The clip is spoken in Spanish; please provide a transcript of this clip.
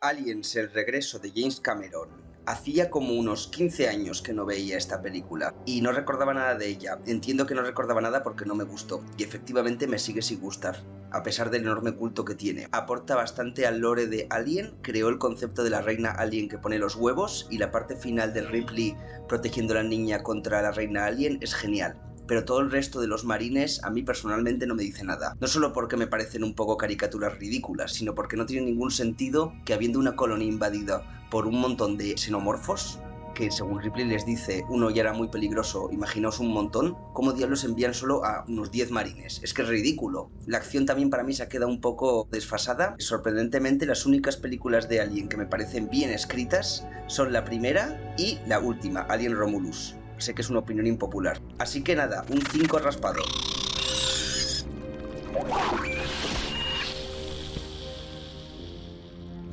Aliens, el regreso de James Cameron. Hacía como unos 15 años que no veía esta película y no recordaba nada de ella. Entiendo que no recordaba nada porque no me gustó y efectivamente me sigue sin gustar, a pesar del enorme culto que tiene. Aporta bastante al lore de Alien, creó el concepto de la reina Alien que pone los huevos y la parte final de Ripley protegiendo a la niña contra la reina Alien es genial. Pero todo el resto de los marines a mí personalmente no me dice nada. No solo porque me parecen un poco caricaturas ridículas, sino porque no tiene ningún sentido que habiendo una colonia invadida por un montón de xenomorfos, que según Ripley les dice, uno ya era muy peligroso, imaginaos un montón, ¿cómo diablos envían solo a unos 10 marines? Es que es ridículo. La acción también para mí se ha quedado un poco desfasada. Sorprendentemente, las únicas películas de Alien que me parecen bien escritas son la primera y la última, Alien Romulus. Sé que es una opinión impopular. Así que nada, un 5 raspado.